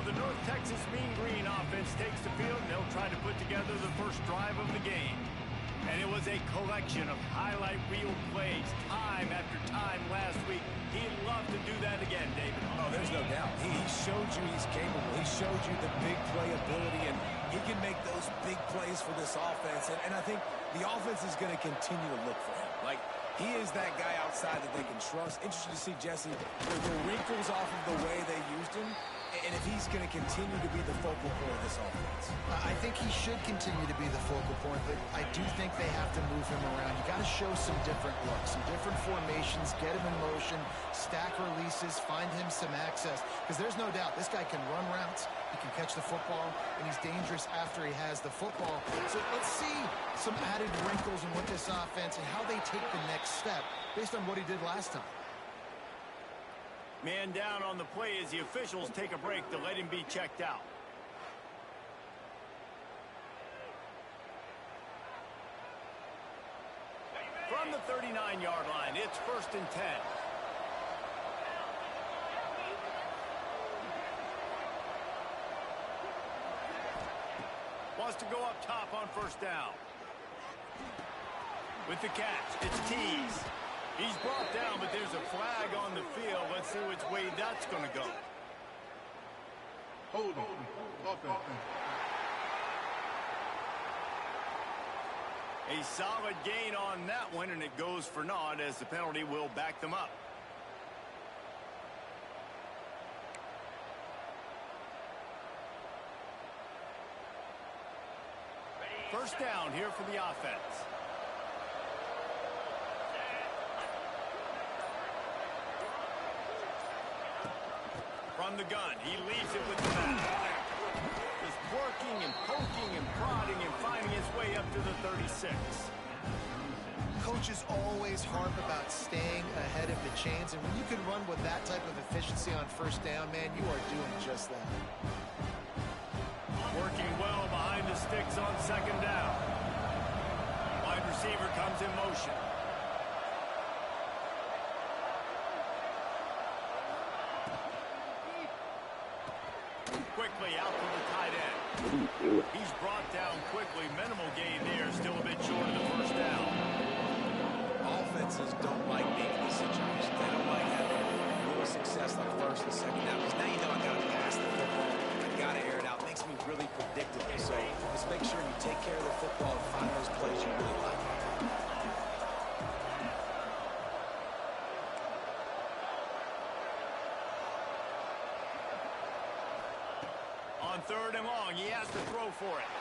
the North Texas Mean Green offense takes the field, and they'll try to put together the first drive of the game. And it was a collection of highlight reel plays time after time last week. He'd love to do that again, David. Oh, there's no doubt. He showed you he's capable. He showed you the big play ability, and he can make those big plays for this offense. And I think the offense is going to continue to look for him. Like, he is that guy outside that they can trust. Interesting to see, Jesse, the wrinkles off of the way they used him, and if he's going to continue to be the focal point of this offense. I think he should continue to be the focal point, but I do think they have to move him around. You got to show some different looks, some different formations, get him in motion, stack releases, find him some access, because there's no doubt this guy can run routes, he can catch the football, and he's dangerous after he has the football. So let's see some added wrinkles in what this offense and how they take the next step based on what he did last time. Man down on the play as the officials take a break to let him be checked out. From the 39-yard line, it's 1st and 10. Wants to go up top on 1st down. With the catch, it's Tease. He's brought down, but there's a flag on the field. Let's see which way that's going to go. Hold on. Offense. A solid gain on that one, and it goes for naught as the penalty will back them up. First down here for the offense. From the gun, he leaves it with the back. Just working and poking and prodding and finding his way up to the 36. Coaches always harp about staying ahead of the chains, and when you can run with that type of efficiency on 1st down, man, you are doing just that. Working well behind the sticks on 2nd down. Wide receiver comes in motion. Quickly out to the tight end. He's brought down quickly. Minimal gain there. Still a bit short of the 1st down. Offenses don't like being in this situation. They don't like having real success like 1st and 2nd down, because now you know I got to pass the football. I got to air it out. It makes me really predictable. So just make sure you take care of the football and find those plays you really like. On 3rd and long, he has to throw for it.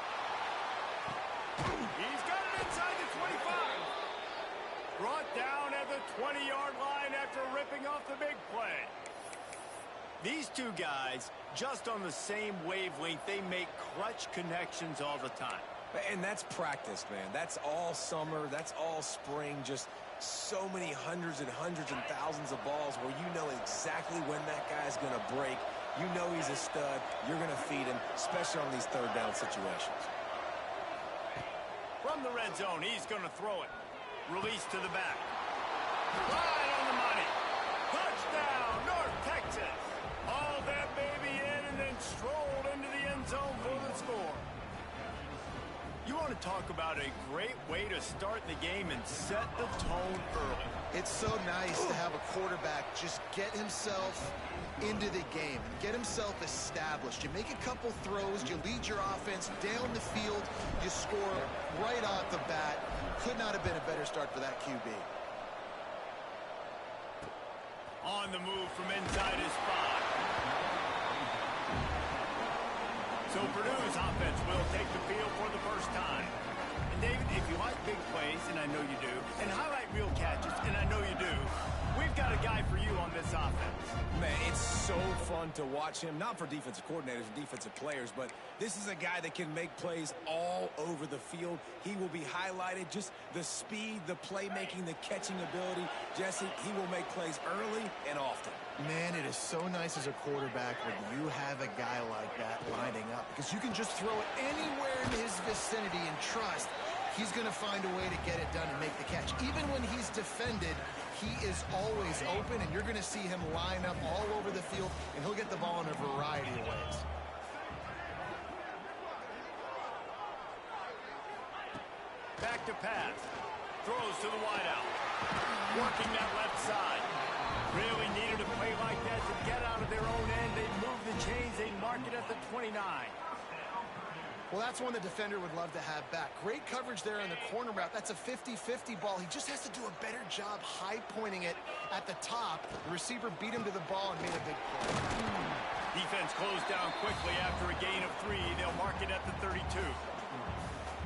He's got it inside the 25. Brought down at the 20-yard line after ripping off the big play. These two guys, just on the same wavelength, they make clutch connections all the time. And that's practice, man. That's all summer. That's all spring. Just so many hundreds and thousands of balls where you know exactly when that guy's going to break. You know he's a stud. You're going to feed him, especially on these 3rd down situations. From the red zone, he's going to throw it. Release to the back. Right on the money. Touchdown, North Texas. Hauled that baby in and then strolled into the end zone for the score. You want to talk about a great way to start the game and set the tone early. It's so nice to have a quarterback just get himself into the game and get himself established. You make a couple throws, you lead your offense down the field, you score right off the bat. Could not have been a better start for that QB. On the move from inside his 5. So Purdue's offense will take the field for the first time. And David, if you like big plays, and I know you do, and highlight reel catches, and I know you do, we've got a guy for you on this offense. Man, it's so fun to watch him, not for defensive coordinators and defensive players, but this is a guy that can make plays all over the field. He will be highlighted, just the speed, the playmaking, the catching ability. Jesse, he will make plays early and often. Man, it is so nice as a quarterback when you have a guy like that lining up, because you can just throw it anywhere in his vicinity and trust he's going to find a way to get it done and make the catch. Even when he's defended, he is always open, and you're going to see him line up all over the field, and he'll get the ball in a variety of ways. to pass. Throws to the wideout. Working that left side. Really needed a play like that to get out of their own end. They move the chains. They mark it at the 29. Well, that's one the defender would love to have back. Great coverage there on the corner route. That's a 50-50 ball. He just has to do a better job high-pointing it at the top. The receiver beat him to the ball and made a big play. Defense closed down quickly after a gain of 3. They'll mark it at the 32.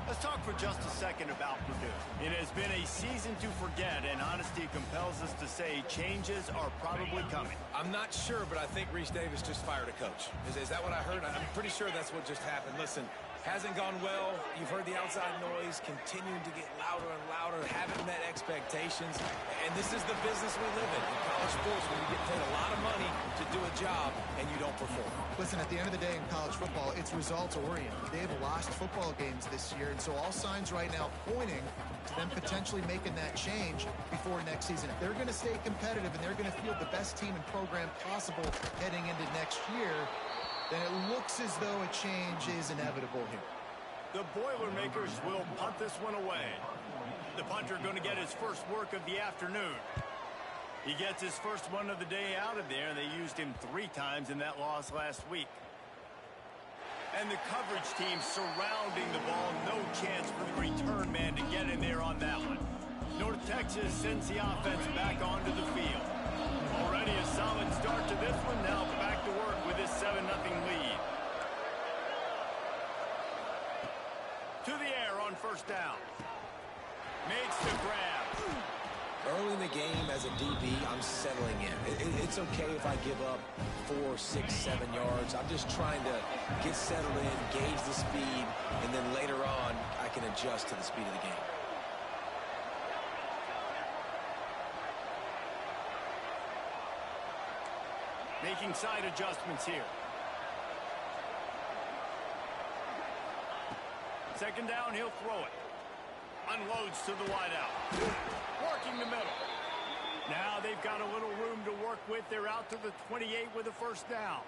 Let's talk for just a second about Purdue. It has been a season to forget, and honesty compels us to say changes are probably coming. I'm not sure, but I think Reese Davis just fired a coach. Is that what I heard? I'm pretty sure that's what just happened. Listen, hasn't gone well. You've heard the outside noise continuing to get louder and louder, haven't met expectations. And this is the business we live in college sports, when you get paid a lot of money to do a job and you don't perform. Listen, at the end of the day in college football, it's results-oriented. They've lost football games this year, and so all signs right now pointing to them potentially making that change before next season. If they're going to stay competitive and they're going to field the best team and program possible heading into next year, then it looks as though a change is inevitable here. The Boilermakers will punt this one away. The punter going to get his first work of the afternoon. He gets his first one of the day out of there. They used him 3 times in that loss last week. And the coverage team surrounding the ball. No chance for the return man to get in there on that one. North Texas sends the offense back onto the field. Already a solid start to this one. Now back to work with this 7-0 lead. To the air on first down. Makes the grab. Early in the game as a DB, I'm settling in. It's okay if I give up 4, 6, 7 yards. I'm just trying to get settled in, gauge the speed, and then later on, I can adjust to the speed of the game. Making side adjustments here. Second down, he'll throw it. Unloads to the wideout. Working the middle. Now they've got a little room to work with. They're out to the 28 with a first down.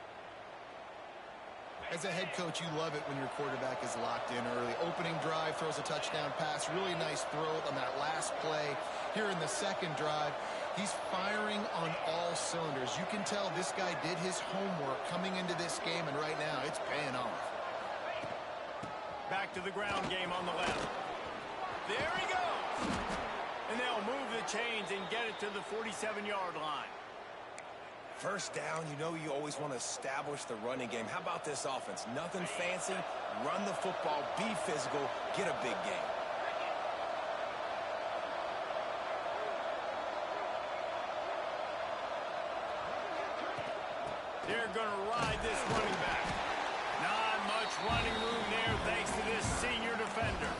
As a head coach, you love it when your quarterback is locked in early. Opening drive, throws a touchdown pass. Really nice throw on that last play. Here in the second drive, he's firing on all cylinders. You can tell this guy did his homework coming into this game, and right now it's paying off. Back to the ground game on the left. There he goes. And they'll move the chains and get it to the 47-yard line. First down, you know you always want to establish the running game. How about this offense? Nothing fancy. Run the football, be physical, get a big game. They're going to ride this running back. Not much running room there thanks to this senior defender.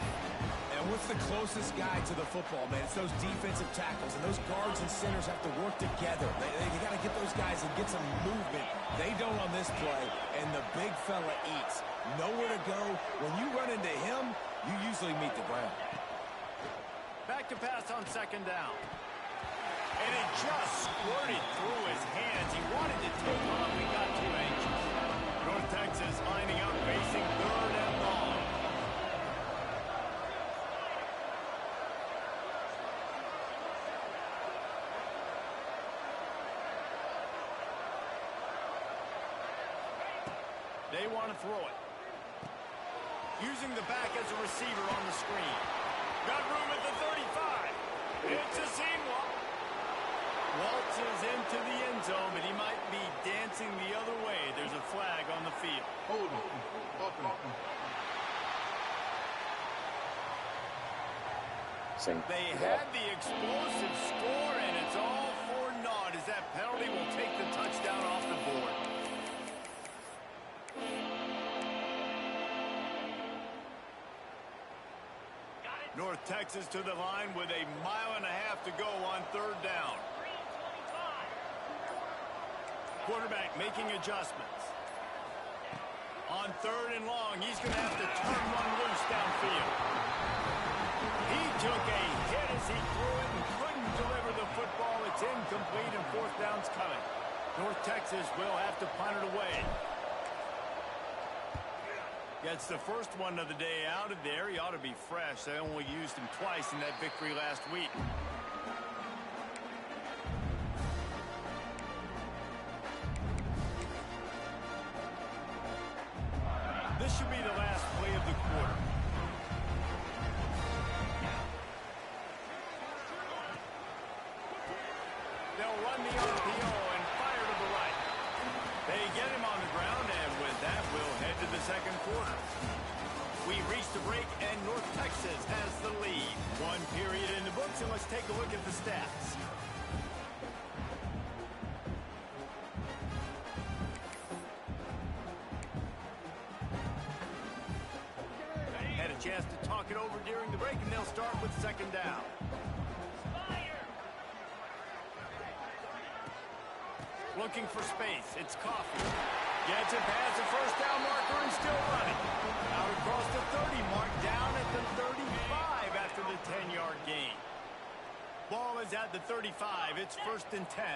And what's the closest guy to the football, man? It's those defensive tackles, and those guards and centers have to work together. They got to get those guys and get some movement. They don't on this play, and the big fella eats. Nowhere to go. When you run into him, you usually meet the ground. Back to pass on second down. And it just squirted through his hands. He wanted to take off. He got too anxious. North Texas lining up, facing third and long. They want to throw it. Using the back as a receiver on the screen. Got room at the 35. It's a seam walk. Waltzes into the end zone, but he might be dancing the other way. There's a flag on the field. Hold on. They had the explosive score, and it's all for naught as that penalty will take the touchdown off the board. North Texas to the line with 1.5 miles to go on third down. Quarterback making adjustments. On third and long, he's going to have to turn one loose downfield. He took a hit as he threw it and couldn't deliver the football. It's incomplete and fourth down's coming. North Texas will have to punt it away. Gets the first one of the day out of there. He ought to be fresh. They only used him twice in that victory last week. This should be the last play of the quarter. They'll run the RPO and fire to the right. They get him on the ground, and with that, we'll head to the second quarter. We reach the break, and North Texas has the lead. One period in the books, and let's take a look at the stats. Had a chance to talk it over during the break, and they'll start with second down. Looking for space. It's Coffee. Gets it past the first down marker and still running. Out across the 30 mark, down at the 35 after the 10-yard gain. Ball is at the 35. It's 1st and 10.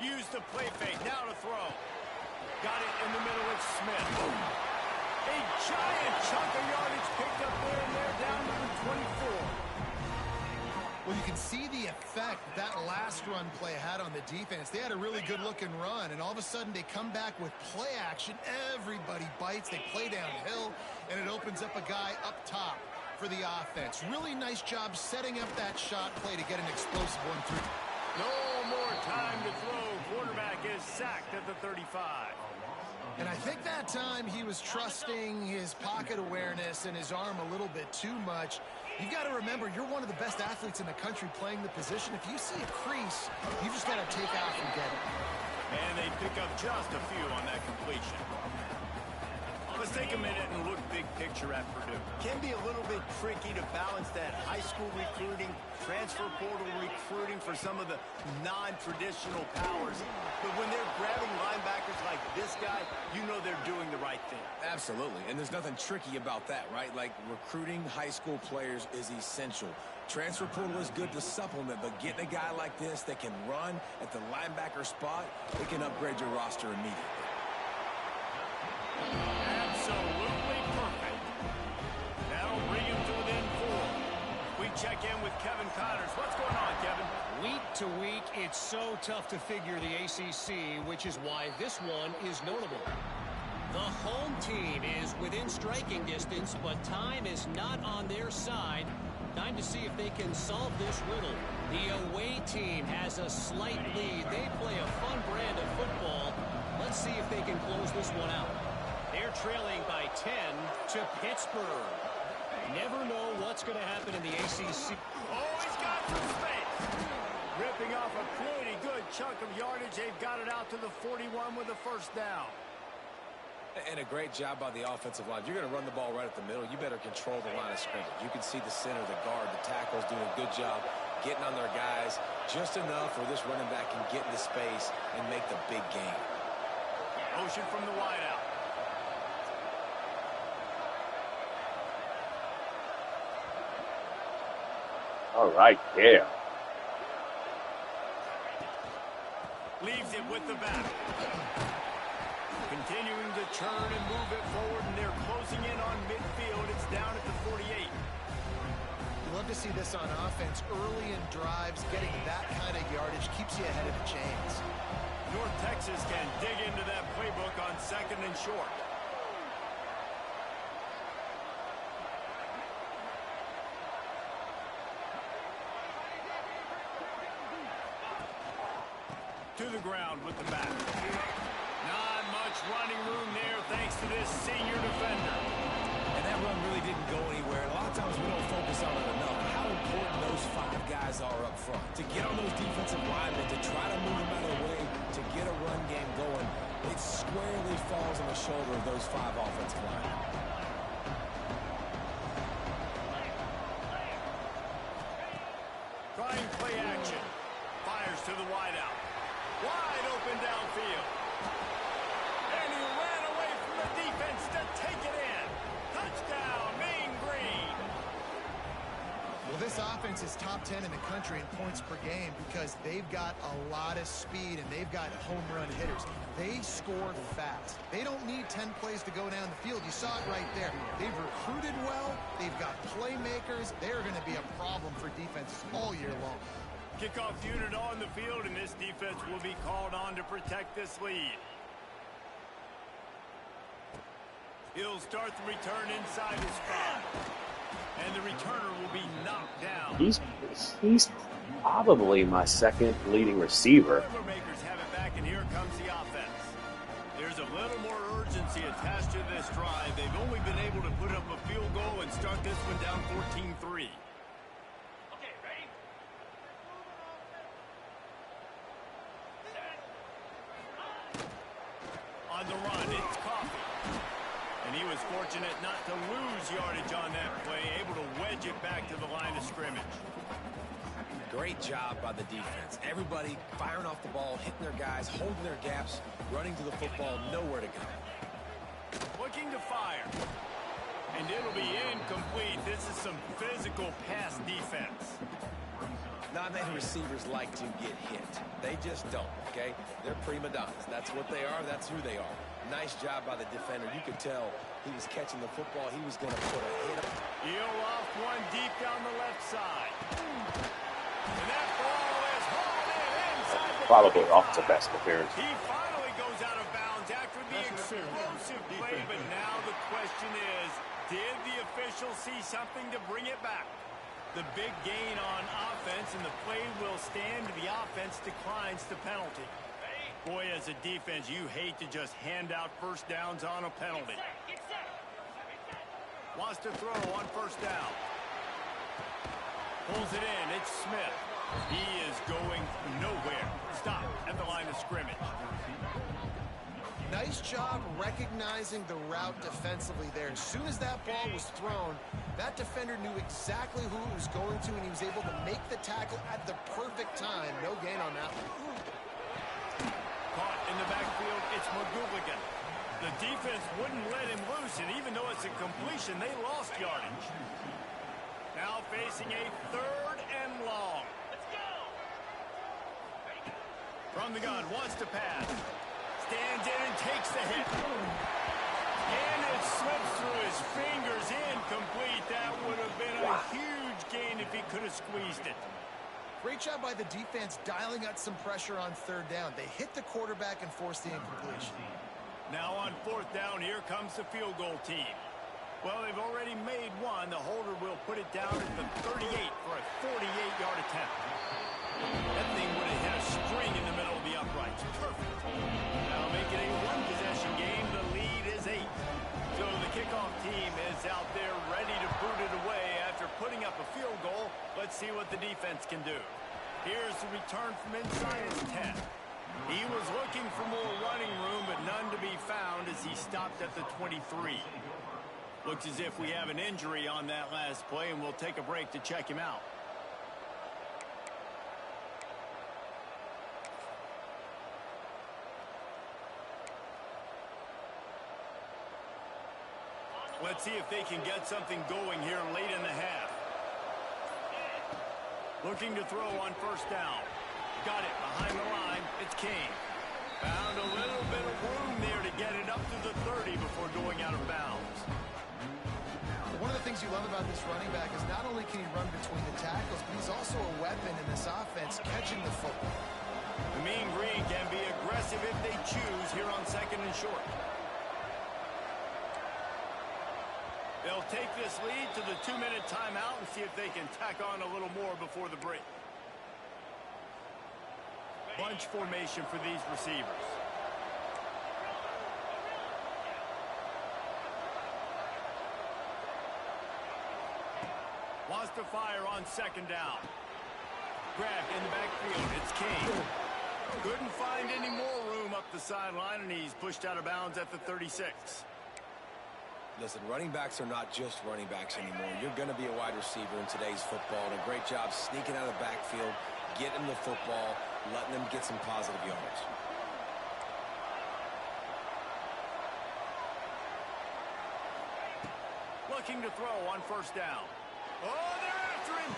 Use the play fake. Now to throw. Got it in the middle. It's Smith. A giant chunk of yardage picked up there and they're down to the 24. Well, you can see the effect that last run play had on the defense. They had a really good-looking run, and all of a sudden they come back with play action. Everybody bites. They play downhill, and it opens up a guy up top for the offense. Really nice job setting up that shot play to get an explosive one through. No more time to throw. Quarterback is sacked at the 35. And I think that time he was trusting his pocket awareness and his arm a little bit too much. You've got to remember, you're one of the best athletes in the country playing the position. If you see a crease, you just got to take off and get it. And they pick up just a few on that completion. Let's take a minute and look big picture at Purdue. Can be a little bit tricky to balance that high school recruiting, transfer portal recruiting for some of the non-traditional powers. But when they're grabbing linebackers like this guy, you know they're doing the right thing. Absolutely, and there's nothing tricky about that, right? Like, recruiting high school players is essential. Transfer portal is good to supplement, but getting a guy like this that can run at the linebacker spot, it can upgrade your roster immediately. Absolutely perfect. That'll bring him to within 4. We check in with Kevin Connors. What's going on, Kevin? Week to week, it's so tough to figure the ACC, which is why this one is notable. The home team is within striking distance, but time is not on their side. Time to see if they can solve this riddle. The away team has a slight lead. They play a fun brand of football. Let's see if they can close this one out. They're trailing by 10 to Pittsburgh. Never know what's going to happen in the ACC. Oh, he's got some space. Ripping off a pretty good chunk of yardage. They've got it out to the 41 with a first down. And a great job by the offensive line. If you're going to run the ball right at the middle, you better control the line of scrimmage. You can see the center, the guard, the tackles doing a good job getting on their guys just enough where this running back can get into space and make the big game. Motion from the wideout. All right, yeah. Leaves it with the back. Continuing to turn and move it forward, and they're closing in on midfield. It's down at the 48. You love to see this on offense. Early in drives, getting that kind of yardage keeps you ahead of the chains. North Texas can dig into that playbook on 2nd and short. To the ground with the back. Not much running room there thanks to this senior defender. And that run really didn't go anywhere. A lot of times we don't focus on it enough. How important those 5 guys are up front. To get on those defensive linemen, to try to move them out of the way, to get a run game going, it squarely falls on the shoulder of those 5 offensive linemen. Trying play action. Fires to the wideout. Wide open downfield. And he ran away from the defense to take it in. Touchdown, Mean Green. Well, this offense is top 10 in the country in points per game because they've got a lot of speed and they've got home run hitters. They score fast. They don't need 10 plays to go down the field. You saw it right there. They've recruited well. They've got playmakers. They're going to be a problem for defenses all year long. Kickoff unit on the field, and this defense will be called on to protect this lead. He'll start the return inside his 5. And the returner will be knocked down. He's probably my second leading receiver. Makers have it back, and here comes the offense. There's a little more urgency attached to this drive. They've only been able to put up a field goal and start this one down 14-3. Okay, ready? On the run, it's Coffee. And he was fortunate not to lose yardage on that play, able to wedge it back to the line of scrimmage. Great job by the defense. Everybody firing off the ball, hitting their guys, holding their gaps, running to the football, nowhere to go. Looking to fire. And it'll be incomplete. This is some physical pass defense. Not many receivers like to get hit. They just don't, okay? They're prima donnas. That's what they are. That's who they are. Nice job by the defender. You could tell he was catching the football. He was going to put a hit. He'll off one deep down the left side. And that ball is hauled in inside the Probably off the best appearance. He finally goes out of bounds after the explosive play, but now the question is, did the official see something to bring it back? The big gain on offense, and the play will stand. The offense declines the penalty. Boy, as a defense, you hate to just hand out first downs on a penalty. Wants to throw on first down. Pulls it in. It's Smith. He is going nowhere. Stop at the line of scrimmage. Nice job recognizing the route defensively there. As soon as that ball was thrown, that defender knew exactly who it was going to, and he was able to make the tackle at the perfect time. No gain on that one. Caught in the backfield, it's McGooligan. The defense wouldn't let him loose, and even though it's a completion, they lost yardage. Now facing a 3rd and long. Let's go! From the gun, wants to pass. Stands in and takes the hit. And it slips through his fingers, incomplete. That would have been a huge gain if he could have squeezed it. Great job by the defense dialing out some pressure on 3rd down. They hit the quarterback and forced the incompletion. Now on 4th down, here comes the field goal team. Well, they've already made one. The holder will put it down at the 38 for a 48-yard attempt. That thing would have hit a string in the middle of the uprights. Perfect. Now make it a 1-possession game. The lead is 8. So the kickoff team is out there ready to boot it away after putting up a field goal. Let's see what the defense can do. Here's the return from inside his 10. He was looking for more running room, but none to be found as he stopped at the 23. Looks as if we have an injury on that last play, and we'll take a break to check him out. Let's see if they can get something going here late in the half. Looking to throw on first down. Got it behind the line. It's King. Found a little bit of room there to get it up to the 30 before going out of bounds. One of the things you love about this running back is not only can he run between the tackles, but he's also a weapon in this offense catching the football. The Mean Green can be aggressive if they choose here on 2nd and short. They'll take this lead to the 2-minute timeout and see if they can tack on a little more before the break. Bunch formation for these receivers. Wants to fire on 2nd down. Grabbed in the backfield. It's King. Couldn't find any more room up the sideline, and he's pushed out of bounds at the 36. Listen, running backs are not just running backs anymore. You're going to be a wide receiver in today's football. And a great job sneaking out of the backfield, getting the football, letting them get some positive yards. Looking to throw on first down. Oh, they're after him.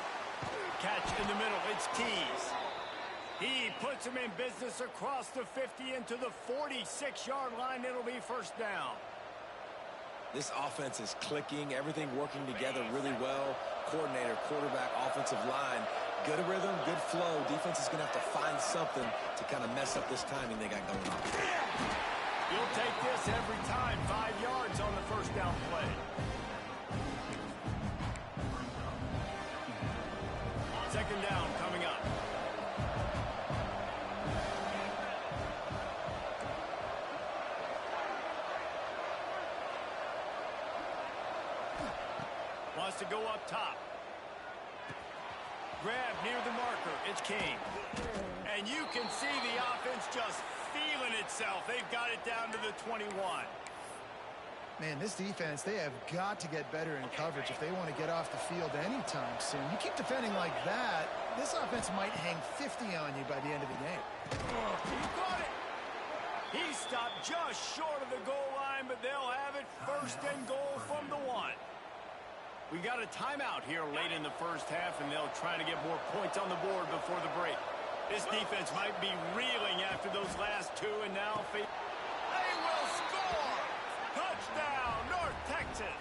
Catch in the middle. It's Keys. He puts him in business across the 50 into the 46-yard line. It'll be first down. This offense is clicking, everything working together really well. Coordinator, quarterback, offensive line. Good rhythm, good flow. Defense is going to have to find something to kind of mess up this timing they got going on. You'll take this every time. 5 yards on the first down play. Second down coming up. Wants to go up top. Grab near the marker. It's Kane. And you can see the offense just feeling itself. They've got it down to the 21. Man, this defense, they have got to get better in coverage if they want to get off the field anytime soon. You keep defending like that, this offense might hang 50 on you by the end of the game. He got it. He stopped just short of the goal line, but they'll have it first and goal from the 1. We got a timeout here late in the first half, and they'll try to get more points on the board before the break. This defense might be reeling after those last 2, and now they will score! Touchdown, North Texas!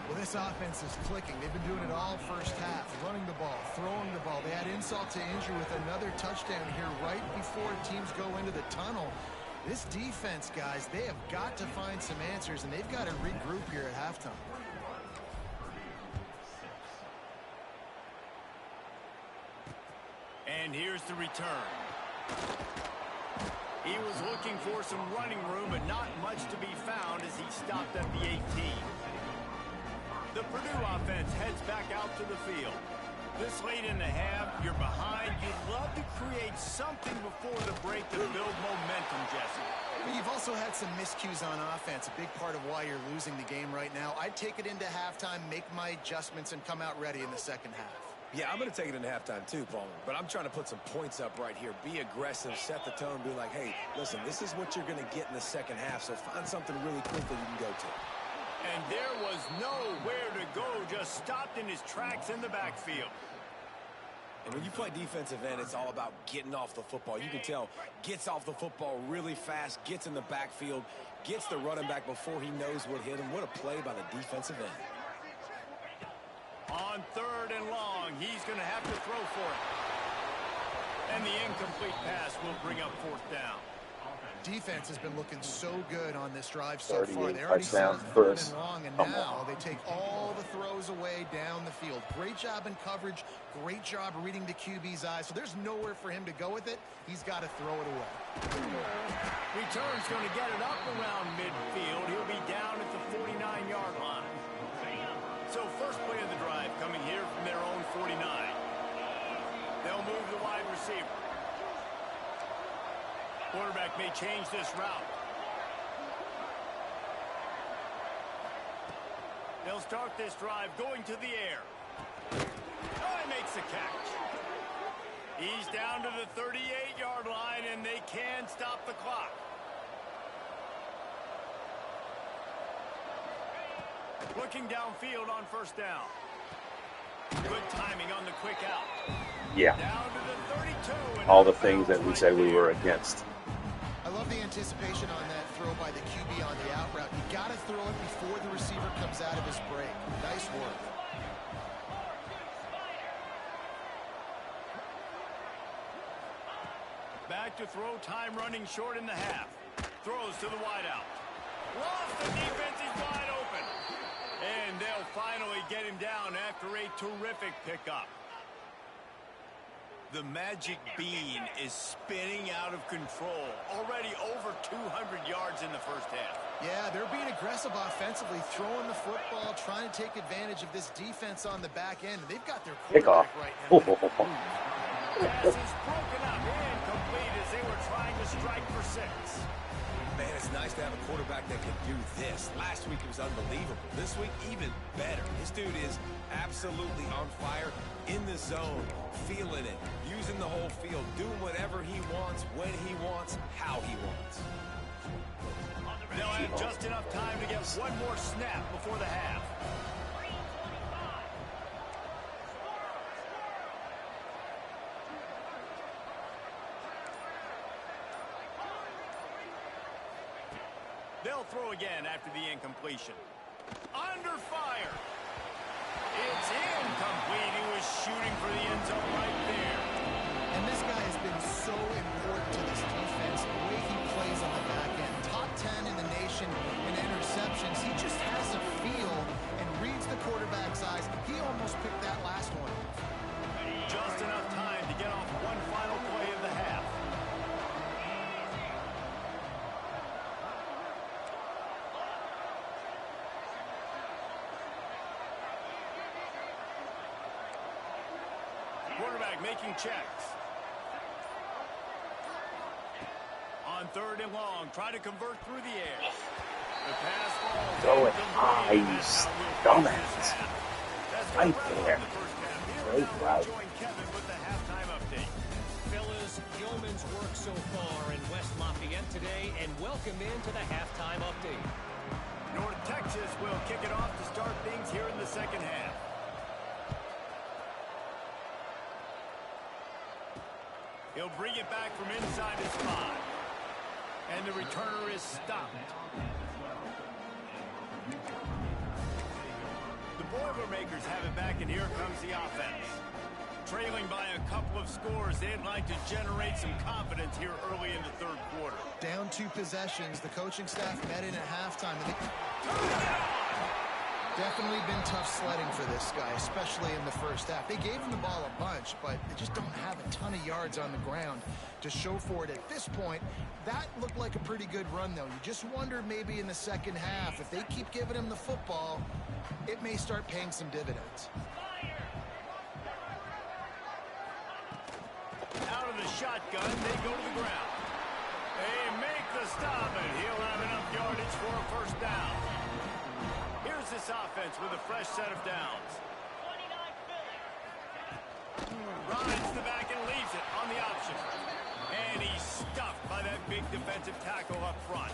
Well, this offense is clicking. They've been doing it all first half, running the ball, throwing the ball. They had insult to injury with another touchdown here right before teams go into the tunnel. This defense, guys, they have got to find some answers, and they've got to regroup here at halftime. And here's the return. He was looking for some running room, but not much to be found as he stopped at the 18. The Purdue offense heads back out to the field. This late in the half, you're behind. You'd love to create something before the break to build momentum, Jesse. But you've also had some miscues on offense, a big part of why you're losing the game right now. I'd take it into halftime, make my adjustments, and come out ready in the second half. Yeah, I'm going to take it into halftime too, Palmer. But I'm trying to put some points up right here. Be aggressive, set the tone, be like, hey, listen, this is what you're going to get in the second half, so find something really quick that you can go to. And there was nowhere to go, just stopped in his tracks in the backfield. And when you play defensive end, it's all about getting off the football. You can tell, gets off the football really fast, gets in the backfield, gets the running back before he knows what hit him. What a play by the defensive end. On 3rd and long, he's going to have to throw for it. And the incomplete pass will bring up 4th down. Defense has been looking so good on this drive so far. They already touchdown, started 3rd first. and long, and now they take all the throws away down the field. Great job in coverage. Great job reading the QB's eyes. So there's nowhere for him to go with it. He's got to throw it away. Return's going to get it up around midfield. He'll be down at the 49-yard line. So first play of the drive coming here from their own 49. They'll move the wide receiver. Quarterback may change this route. They'll start this drive going to the air. Oh, he makes the catch. He's down to the 38-yard line, and they can stop the clock. Looking downfield on first down. Good timing on the quick out. Yeah. Down to the 32. All the things that we said we were against. I love the anticipation on that throw by the QB on the out route. You got to throw it before the receiver comes out of his break. Nice work. Back to throw, time running short in the half. Throws to the wideout. Lost the defense, he's wide open. And they'll finally get him down after a terrific pickup. The magic bean is spinning out of control. Already over 200 yards in the first half. Yeah, they're being aggressive offensively, throwing the football, trying to take advantage of this defense on the back end. They've got their quarterback right now. Pass is broken up, incomplete as they were trying to strike for 6. Man, it's nice to have a quarterback that can do this. Last week it was unbelievable. This week, even better. This dude is absolutely on fire, in the zone, feeling it, using the whole field, doing whatever he wants, when he wants, how he wants. They'll have just enough time to get one more snap before the half. They'll throw again after the incompletion. Under fire. It's incomplete. He was shooting for the end zone right there. And this guy has been so important to this defense, the way he plays on the back end. Top 10 in the nation in interceptions. He just has a feel and reads the quarterback's eyes. He almost picked that last one. Just enough time to get off one final play of the half. Quarterback making checks. On 3rd and long, try to convert through the air. The pass falls. Throw it high, you dumbass. Right there. Great route. Join Kevin with the halftime update. Fellas, yeoman's work so far in West Lafayette today, and welcome into the halftime update. North Texas will kick it off to start things here in the second half. He'll bring it back from inside his 5. And the returner is stopped. The Boilermakers have it back, and here comes the offense. Trailing by a couple of scores, they'd like to generate some confidence here early in the 3rd quarter. Down 2 possessions. The coaching staff met in at halftime. And definitely been tough sledding for this guy, especially in the first half. They gave him the ball a bunch, but they just don't have a ton of yards on the ground to show for it at this point. That looked like a pretty good run, though. You just wonder maybe in the second half, if they keep giving him the football, it may start paying some dividends. Out of the shotgun, they go to the ground. They make the stop, and he'll have enough yardage for a first down. Here's this offense with a fresh set of downs. Rides the back and leaves it on the option. And he's stuffed by that big defensive tackle up front.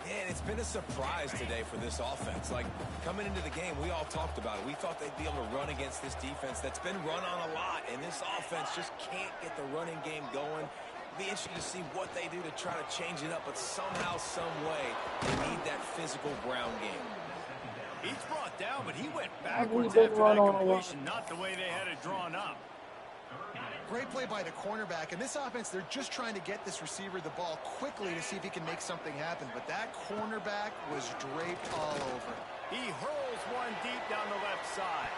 Man, it's been a surprise today for this offense. Like, coming into the game, we all talked about it. We thought they'd be able to run against this defense that's been run on a lot, and this offense just can't get the running game going. It'll be interesting to see what they do to try to change it up, but somehow, some way, they need that physical ground game. He's brought down, but he went backwards after that completion, not the way they had it drawn up. Great play by the cornerback. And this offense, they're just trying to get this receiver the ball quickly to see if he can make something happen. But that cornerback was draped all over. He hurls one deep down the left side.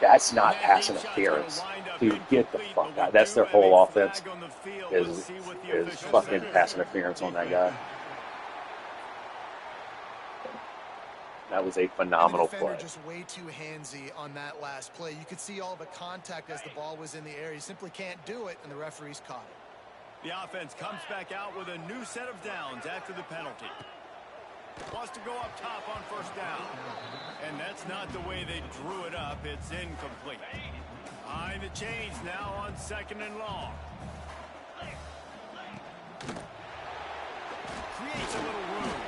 That's not pass interference. Dude, get the fuck out. That's their whole offense is fucking pass interference on that guy. That was a phenomenal the defender play. Just way too handsy on that last play. You could see all the contact as the ball was in the air. He simply can't do it, and the referees caught it. The offense comes back out with a new set of downs after the penalty. Wants to go up top on first down. And that's not the way they drew it up. It's incomplete. Behind the chains now on 2nd and long. Creates a little room.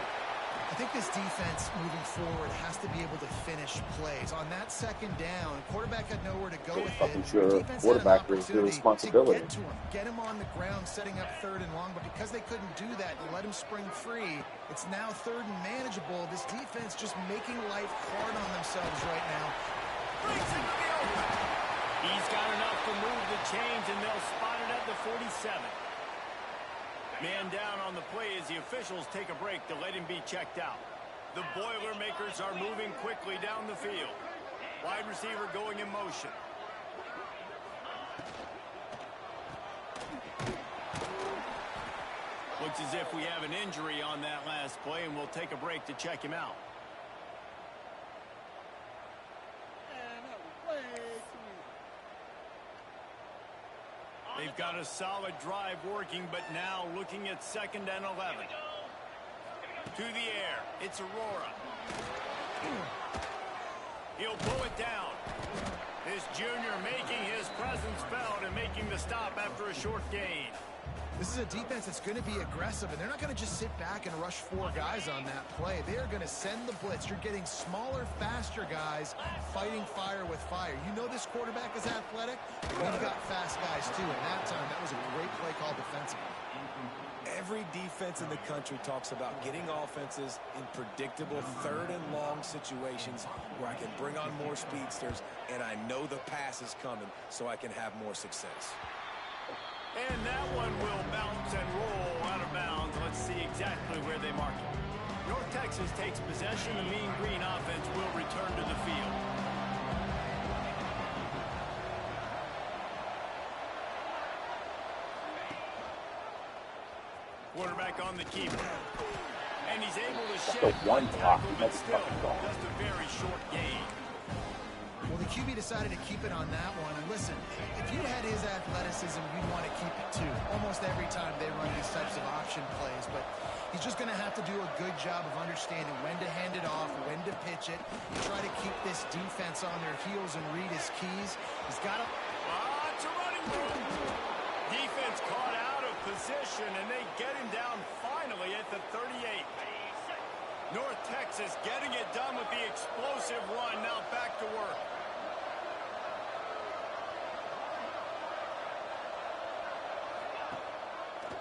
I think this defense moving forward has to be able to finish plays. On that 2nd down, the quarterback had nowhere to go with it. Sure, quarterback is the responsibility. To get him on the ground, setting up 3rd and long, but because they couldn't do that and let him spring free, it's now 3rd and manageable. This defense just making life hard on themselves right now. Breaks into the open. He's got enough to move the chains, and they'll spot it at the 47. Man down on the play as the officials take a break to let him be checked out. The Boilermakers are moving quickly down the field. Wide receiver going in motion. Looks as if we have an injury on that last play, and we'll take a break to check him out. They've got a solid drive working, but now looking at 2nd and 11. To the air. It's Aurora. He'll pull it down. This junior making his presence felt and making the stop after a short gain. This is a defense that's going to be aggressive, and they're not going to just sit back and rush 4 guys on that play. They are going to send the blitz. You're getting smaller, faster guys fighting fire with fire. You know this quarterback is athletic, but you've got fast guys, too. And that time, that was a great play call defensively. Every defense in the country talks about getting offenses in predictable third and long situations where I can bring on more speedsters, and I know the pass is coming, so I can have more success. And that one will bounce and roll out of bounds. Let's see exactly where they mark it. North Texas takes possession. The Mean Green offense will return to the field. Quarterback on the keeper. And he's able to shed one tackle, but still just a very short gain. Well, the QB decided to keep it on that one. And listen, if you had his athleticism, you'd want to keep it too. Almost every time they run these types of option plays. But he's just going to have to do a good job of understanding when to hand it off, when to pitch it, and try to keep this defense on their heels and read his keys. He's got to... It's a running room. Defense caught out of position, and they get him down finally at the 38. North Texas getting it done with the explosive run. Now back to work.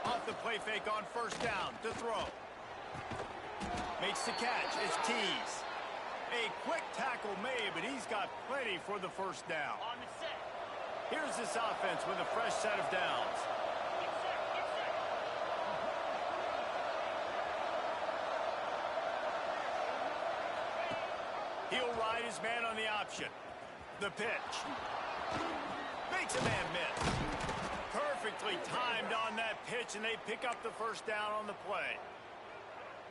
Off the play fake on first down to throw. Makes the catch. It's Tees. A quick tackle made, but he's got plenty for the first down. On the set. Here's this offense with a fresh set of downs. Get set. Get set. He'll ride his man on the option. The pitch. Makes a man miss. Perfectly timed on that pitch, and they pick up the first down on the play.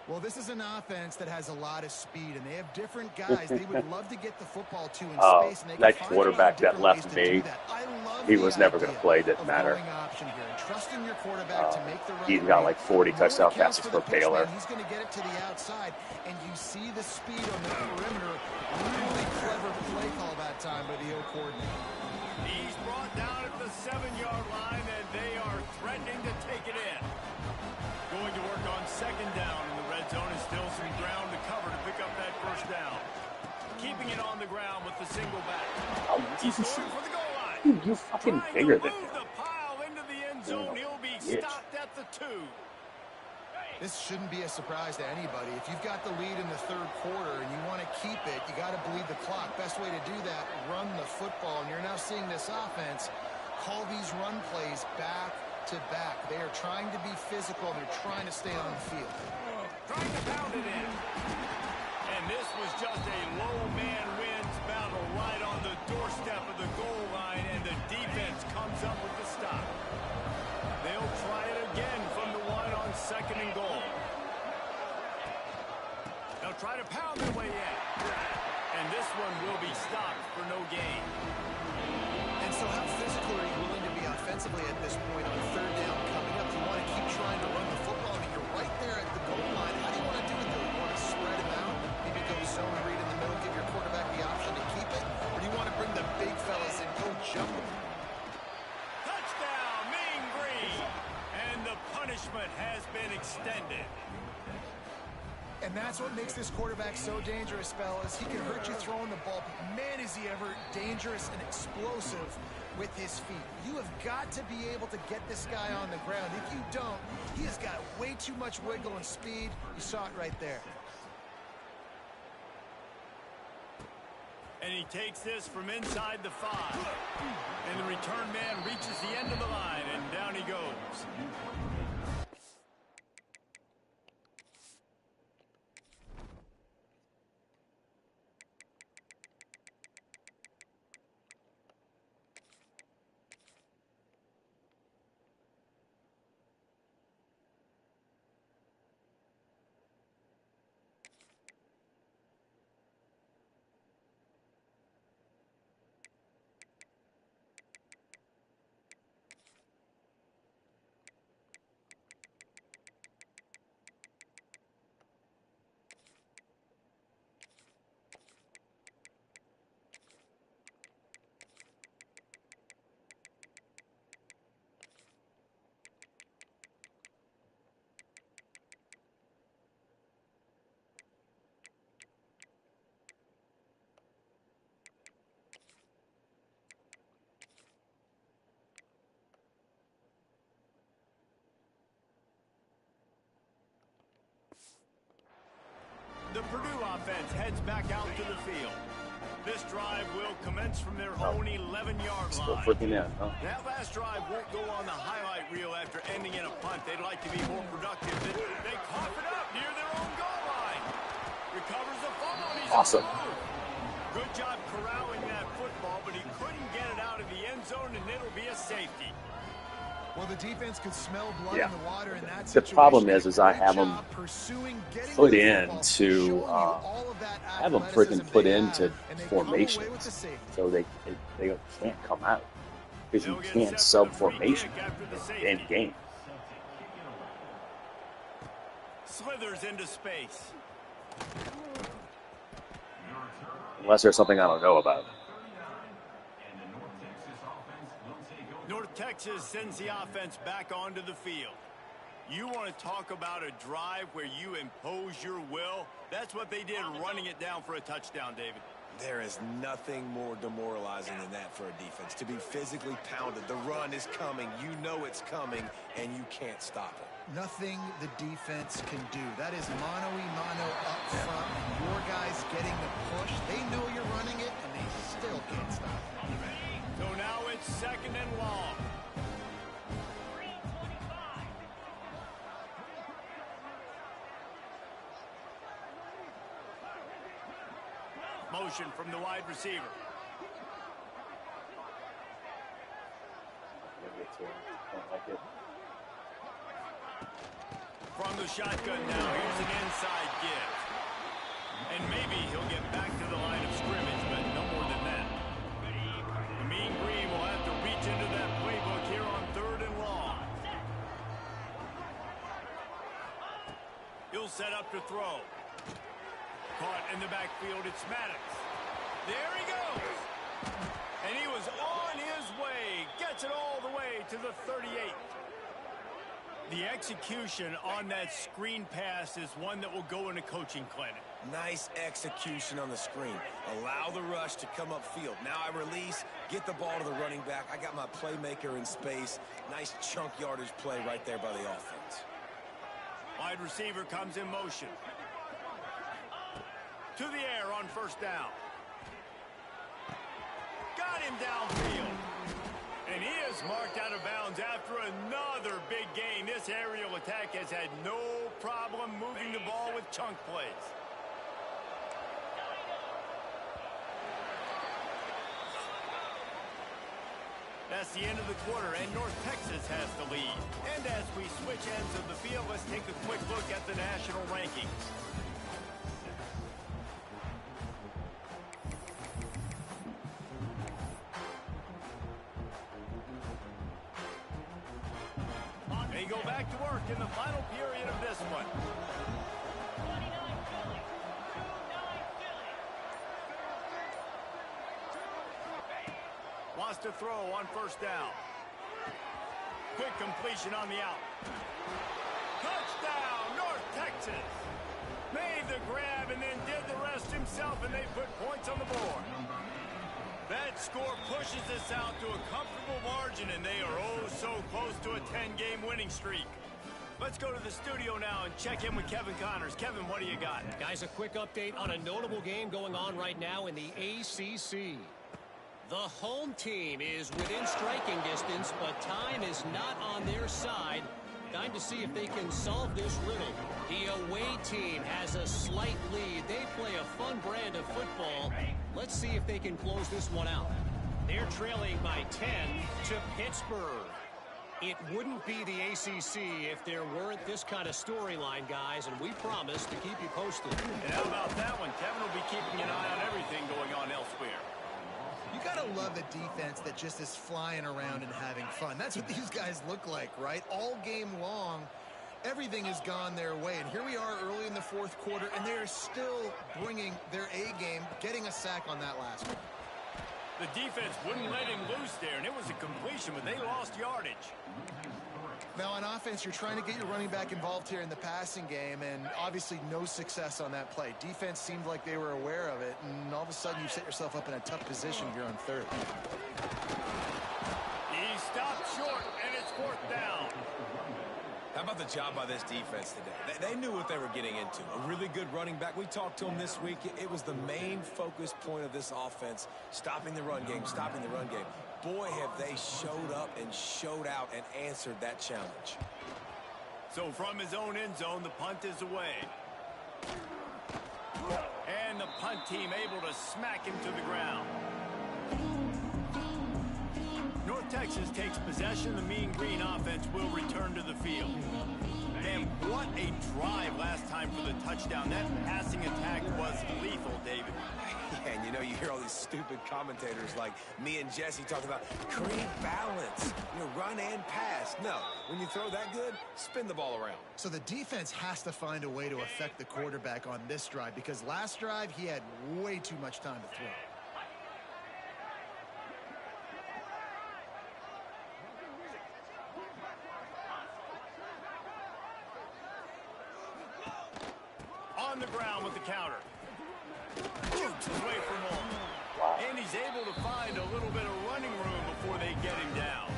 Well, this is an offense that has a lot of speed, and they have different guys they would love to get the football to in space. And they that can quarterback find a lot of that different left ways to do me, that. I love he the was never going to idea play. Didn't of matter. going option here and trusting your quarterback to make the right He's got like 40 read. touchdown No one accounts passes for for the pitch, Baylor. man. He's going to get it to the outside, and you see the speed on the perimeter. Really clever play call that time by the O coordinator. He's brought down at the 7-yard line, and they are threatening to take it in. Going to work on second down in the red zone, is still some ground to cover to pick up that first down. Keeping it on the ground with the single back. He's going for the goal line. Dude, you're fucking bigger than him. The pile into the end zone. He'll be stopped at the 2. This shouldn't be a surprise to anybody. If you've got the lead in the third quarter and you want to keep it, you got to bleed the clock. Best way to do that, run the football. And you're now seeing this offense call these run plays back to back. They are trying to be physical. They're trying to stay on the field. Trying to pound it in. And this was just a low man wins battle right on the doorstep of the goal line, and the defense comes up with the stop. They'll try it again from the 1 on second and goal. They'll try to pound their way in. And this one will be stopped for no gain. And so how physical are you willing to be offensively at this point on third down coming up? Do you want to keep trying to run the football? I mean, you're right there at the goal line. How do you want to do it, though? You want to spread him out? Maybe go zone read in the middle, give your quarterback the option to keep it? Or do you want to bring the big fellas and go jump them? Touchdown, Mean Green. And the punishment has been extended. And that's what makes this quarterback so dangerous, fellas. He can hurt you throwing the ball, but man, is he ever dangerous and explosive with his feet. You have got to be able to get this guy on the ground. If you don't, he has got way too much wiggle and speed. You saw it right there. And he takes this from inside the 5. And the return man reaches the end of the line, and down he goes. The Purdue offense heads back out to the field. This drive will commence from their own 11-yard line. Still freaking in, huh? That last drive won't go on the highlight reel after ending in a punt. They'd like to be more productive. They cough it up near their own goal line. Recovers the fumble. He's Awesome. Good job corralling that football, but he couldn't get it out of the end zone, and it'll be a safety. Well, the defense could smell blood Yeah. in the water in that The situation. problem is I have them put put into have them freaking put into formations, so they can't come out because you can't sub formation in game. Slithers into space. Unless there's something I don't know about. North Texas sends the offense back onto the field. You want to talk about a drive where you impose your will? That's what they did, running it down for a touchdown, David. There is nothing more demoralizing than that for a defense. To be physically pounded. The run is coming. You know it's coming, and you can't stop it. Nothing the defense can do. That is mano-a-mano up front, and your guys getting the push. They know you're running it, and they still can't stop it. So now it's 2nd and long. Motion from the wide receiver. From the shotgun now, here's an inside give. And maybe he'll get back to the line of scrimmage, but no more than that. The Mean Green will have to reach into that playbook here on 3rd and long. He'll set up to throw. Caught in the backfield, it's Maddox. There he goes. And he was on his way. Gets it all the way to the 38. The execution on that screen pass is one that will go in a coaching clinic. Nice execution on the screen. Allow the rush to come upfield. Now I release, get the ball to the running back. I got my playmaker in space. Nice chunk yardage play right there by the offense. Wide receiver comes in motion. To the air on 1st down. Got him downfield. And he is marked out of bounds after another big gain. This aerial attack has had no problem moving the ball with chunk plays. That's the end of the quarter, and North Texas has the lead. And as we switch ends of the field, let's take a quick look at the national rankings. They go back to work in the final period of this one. Wants to throw on 1st down. Quick completion on the out. Touchdown, North Texas. Made the grab and then did the rest himself, and they put points on the board. That score pushes us out to a comfortable margin, and they are oh so close to a 10-game winning streak. Let's go to the studio now and check in with Kevin Connors. Kevin, what do you got? Guys, a quick update on a notable game going on right now in the ACC. The home team is within striking distance, but time is not on their side. Time to see if they can solve this riddle. The away team has a slight lead. They play a fun brand of football. Let's see if they can close this one out. They're trailing by 10 to Pittsburgh. It wouldn't be the ACC if there weren't this kind of storyline, guys, and we promise to keep you posted. And how about that one? Kevin will be keeping an eye on everything going on elsewhere. You gotta love a defense that just is flying around and having fun. That's what these guys look like, right? All game long, everything has gone their way. And here we are early in the 4th quarter, and they are still bringing their A game, getting a sack on that last one. The defense wouldn't let him loose there, and it was a completion, but they lost yardage. Now, on offense, you're trying to get your running back involved here in the passing game, and obviously no success on that play. Defense seemed like they were aware of it, and all of a sudden you set yourself up in a tough position here on 3rd. He stopped short, and it's 4th down. How about the job by this defense today? They knew what they were getting into. A really good running back. We talked to him this week. It was the main focus point of this offense, stopping the run game, stopping the run game. Boy, have they showed up and showed out and answered that challenge. So from his own end zone, the punt is away. And the punt team able to smack him to the ground. North Texas takes possession. The Mean Green offense will return to the field. And what a drive last time for the touchdown. That passing attack was lethal, David. Yeah, and you know, you hear all these stupid commentators like me and Jesse talking about create balance, run and pass. No, when you throw that good, spin the ball around. So the defense has to find a way to affect the quarterback on this drive because last drive he had way too much time to throw. On the ground with the counter. Shoots his way from home. And he's able to find a little bit of running room before they get him down.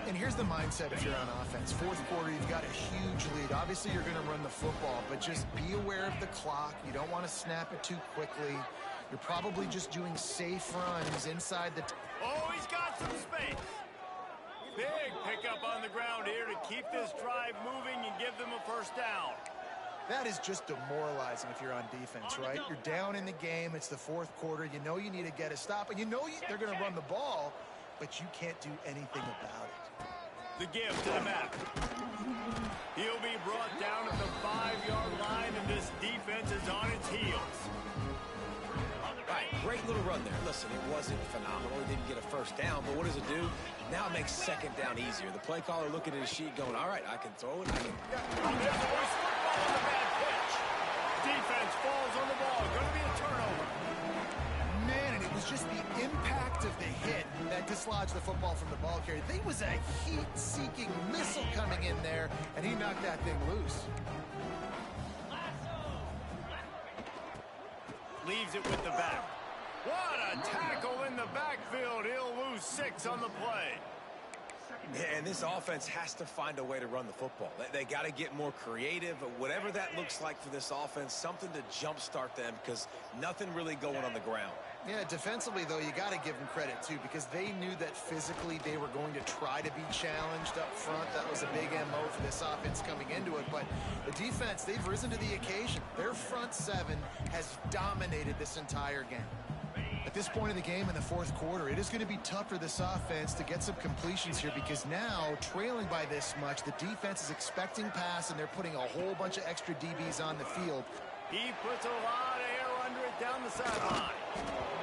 And here's the mindset if you're on offense. Fourth quarter, you've got a huge lead. Obviously, you're going to run the football, but just be aware of the clock. You don't want to snap it too quickly. You're probably just doing safe runs inside the... Oh, he's got some space. Big pickup on the ground here to keep this drive moving and give them a first down. That is just demoralizing if you're on defense, right? You're down in the game. It's the fourth quarter. You know you need to get a stop, and you know they're going to run the ball, but you can't do anything about it. The give to the back. He'll be brought down at the 5-yard line, and this defense is on its heels. Right, great little run there. Listen, it wasn't phenomenal. He didn't get a first down, but what does it do? Now it makes second down easier. The play caller looking at his sheet going, all right, I can throw it. On the bad pitch. Defense falls on the ball. Going to be a turnover. Man, and it was just the impact of the hit that dislodged the football from the ball carrier. There was a heat-seeking missile coming in there, and he knocked that thing loose. Leaves it with the back. What a tackle in the backfield. He'll lose 6 on the play. Yeah, and this offense has to find a way to run the football. They got to get more creative, whatever that looks like for this offense, something to jumpstart them because nothing really going on the ground. Yeah, defensively, though, you got to give them credit, too, because they knew that physically they were going to try to be challenged up front. That was a big MO for this offense coming into it. But the defense, they've risen to the occasion. Their front seven has dominated this entire game. At this point of the game in the fourth quarter, it is going to be tough for this offense to get some completions here because now, trailing by this much, the defense is expecting pass, and they're putting a whole bunch of extra DBs on the field. He puts a lot of air under it down the sideline.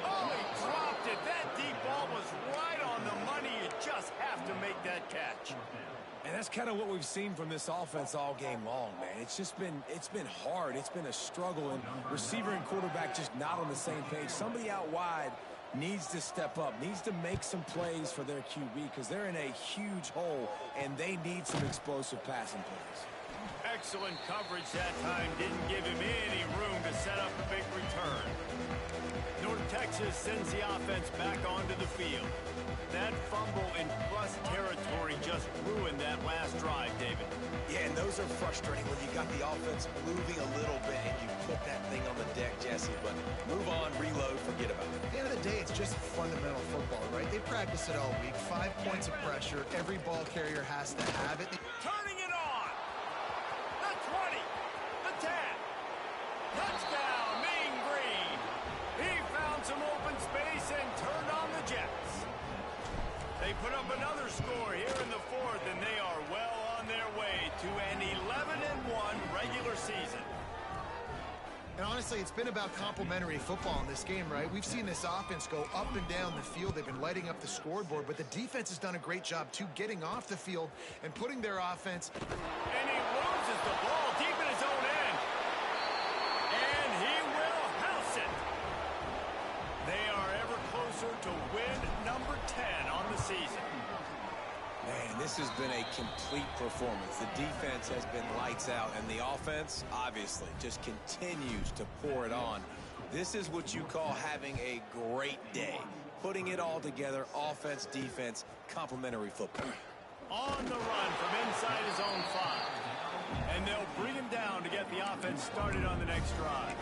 Oh, he dropped it. That deep ball was right on the money. You just have to make that catch. And that's kind of what we've seen from this offense all game long, man. It's been hard. It's been a struggle, and receiver and quarterback just not on the same page. Somebody out wide needs to step up, needs to make some plays for their QB because they're in a huge hole, and they need some explosive passing plays. Excellent coverage that time. Didn't give him any room to set up a big return. North Texas sends the offense back onto the field. That fumble in plus territory just ruined that last drive, David. Yeah, and those are frustrating when you got the offense moving a little bit and you put that thing on the deck, Jesse. But move on, reload, forget about it. At the end of the day, it's just fundamental football, right? They practice it all week. 5 points of pressure. Every ball carrier has to have it. Turning it on. The 20. The 10. Touchdown, Mean Green. He found some open space and turned on the Jets. They put up another score here in the fourth, and they are well on their way to an 11-1 regular season. And honestly, it's been about complementary football in this game, right? We've seen this offense go up and down the field. They've been lighting up the scoreboard, but the defense has done a great job, too, getting off the field and putting their offense. And he loses the ball deep in his own end. And he will house it. They are ever closer to win number 10 on the season. Man, this has been a complete performance. The defense has been lights out, and the offense, obviously, just continues to pour it on. This is what you call having a great day. Putting it all together, offense, defense, complementary football. On the run from inside his own 5. offense started on the next drive.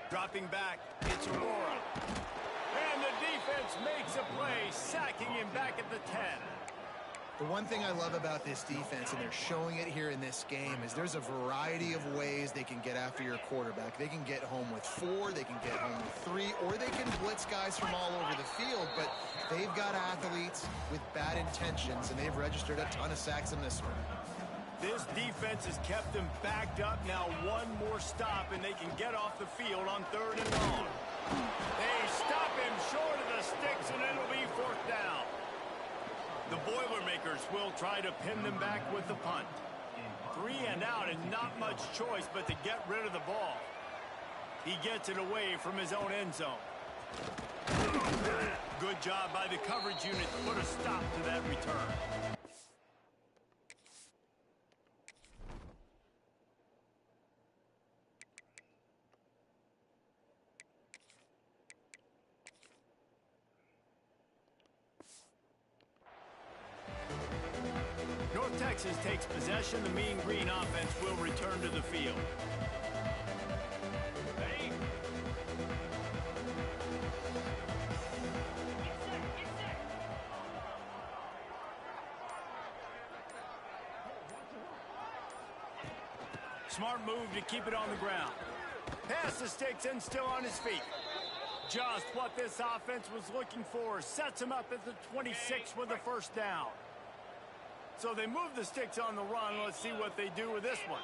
Dropping back, it's Aurora. And the defense makes a play, sacking him back at the 10. The one thing I love about this defense, and they're showing it here in this game, is there's a variety of ways they can get after your quarterback. They can get home with 4, they can get home with 3, or they can blitz guys from all over the field, but they've got athletes with bad intentions, and they've registered a ton of sacks in this one. This defense has kept them backed up. Now one more stop, and they can get off the field on 3rd and long. They stop him short of the sticks, and it'll be 4th down. The Boilermakers will try to pin them back with the punt. 3 and out, and not much choice but to get rid of the ball. He gets it away from his own end zone. Good job by the coverage unit to put a stop to that return. North Texas takes possession. The Mean Green offense will return to the field. Ready? Get set, get set. Smart move to keep it on the ground. Pass the sticks and still on his feet. Just what this offense was looking for. Sets him up at the 26 with the 1st down. So they move the sticks on the run. Let's see what they do with this one.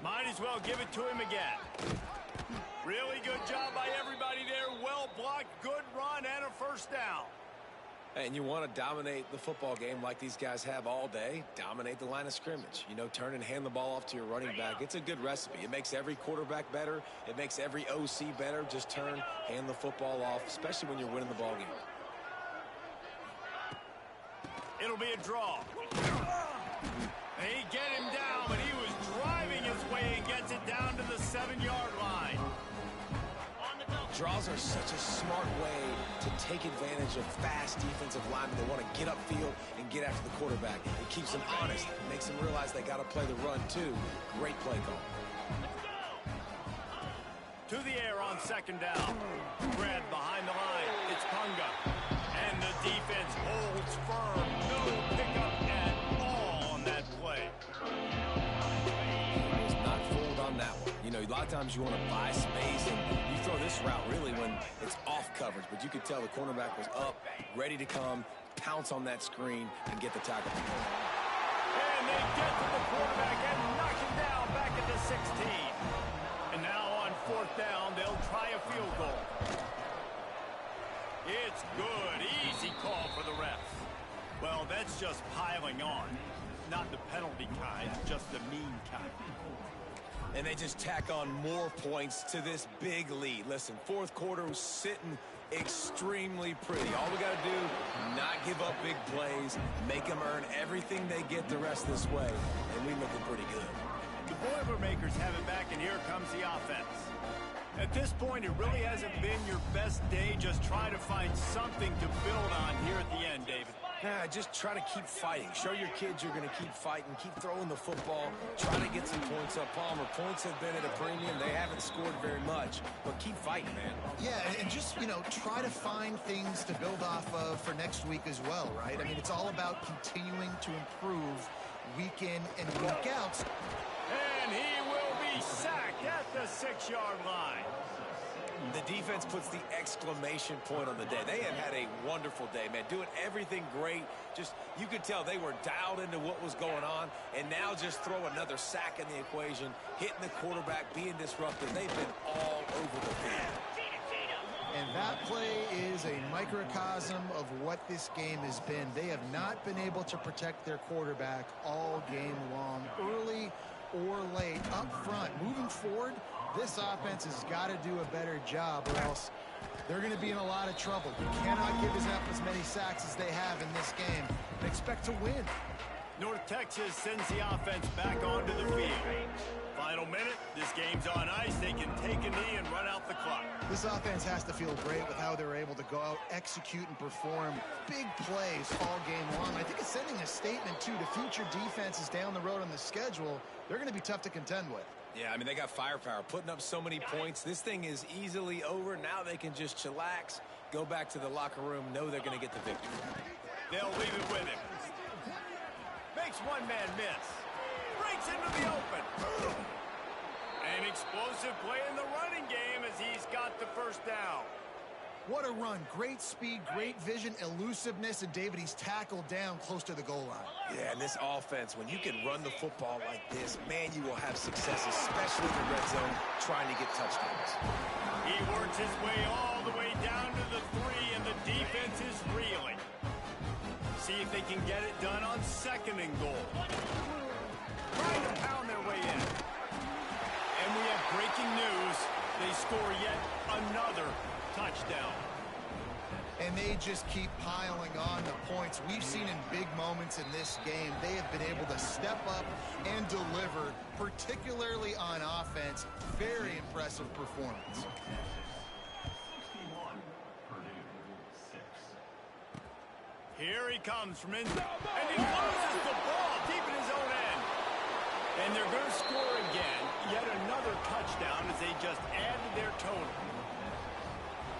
Might as well give it to him again. Really good job by everybody there. Well blocked, good run, and a 1st down. And you want to dominate the football game like these guys have all day. Dominate the line of scrimmage. You know, turn and hand the ball off to your running back. It's a good recipe. It makes every quarterback better. It makes every OC better. Just turn, hand the football off, especially when you're winning the ball game. It'll be a draw. They get him down, but he was driving his way and gets it down to the 7-yard line. Draws are such a smart way to take advantage of fast defensive linemen. They want to get upfield and get after the quarterback. It keeps them honest. It makes them realize they got to play the run, too. Great play call. To the air on 2nd down. Grabbed behind the line. It's Punga. And the defense holds firm. No pickup at all on that play. He was not fooled on that one. You know, a lot of times you want to buy space, and you throw this route really when it's off coverage, but you could tell the cornerback was up, ready to come, pounce on that screen, and get the tackle. And they get to the quarterback and knock him down back at the 16. And now on 4th down, they'll try a field goal. It's good. Easy call for the refs. Well, that's just piling on. Not the penalty kind, just the mean kind. And they just tack on more points to this big lead. Listen, 4th quarter was sitting extremely pretty. All we got to do, not give up big plays, make them earn everything they get the rest of this way, and we looking pretty good. The Boilermakers have it back, and here comes the offense. At this point, it really hasn't been your best day. Just try to find something to build on here at the end, David. Yeah, just try to keep fighting. Show your kids you're going to keep fighting, keep throwing the football, try to get some points up. Palmer, points have been at a premium. They haven't scored very much, but keep fighting, man. Yeah, and just, you know, try to find things to build off of for next week as well, right? I mean, it's all about continuing to improve week in and week out. And he will be sacked at the 6-yard line. The defense puts the exclamation point on the day. They have had a wonderful day, man. Doing everything great. Just, you could tell they were dialed into what was going on. And now just throw another sack in the equation, hitting the quarterback, being disruptive. They've been all over the field. And that play is a microcosm of what this game has been. They have not been able to protect their quarterback all game long, early or late, up front. Moving forward, this offense has got to do a better job, or else they're going to be in a lot of trouble. You cannot give up as many sacks as they have in this game and expect to win. North Texas sends the offense back onto the field. Final minute, this game's on ice. They can take a knee and run out the clock. This offense has to feel great with how they're able to go out, execute, and perform big plays all game long. I think it's sending a statement, too, to future defenses down the road on the schedule. They're going to be tough to contend with. Yeah, I mean, they got firepower, putting up so many points. This thing is easily over. Now they can just chillax, go back to the locker room, know they're going to get the victory. They'll leave it with him. Makes one man miss. Breaks into the open. An explosive play in the running game as he's got the first down. What a run. Great speed, great vision, elusiveness, and David, he's tackled down close to the goal line. Yeah, and this offense, when you can run the football like this, man, you will have success, especially in the red zone, trying to get touchdowns. He works his way all the way down to the 3, and the defense is reeling. See if they can get it done on 2nd and goal. Trying to pound their way in. And we have breaking news. They score yet another touchdown. And they just keep piling on the points. We've seen in big moments in this game, they have been able to step up and deliver, particularly on offense. Very impressive performance. 61, Purdue 6. Here he comes from inside, and he loses the ball deep in his own end. And they're going to score again, yet another touchdown as they just added their total.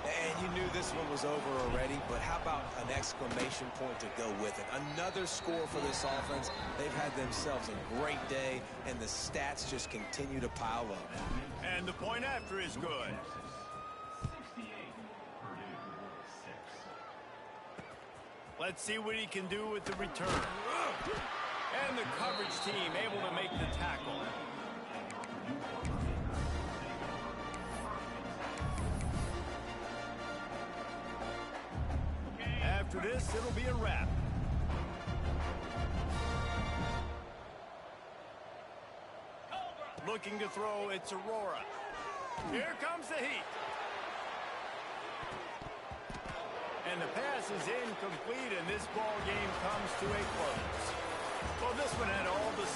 And you knew this one was over already, but how about an exclamation point to go with it? Another score for this offense. They've had themselves a great day, and the stats just continue to pile up. And the point after is good. 68, Purdue 6. Let's see what he can do with the return. And the coverage team able to make the tackle. After this, it'll be a wrap. Looking to throw, it's Aurora. Here comes the heat. And the pass is incomplete, and this ball game comes to a close. Well, this one had all the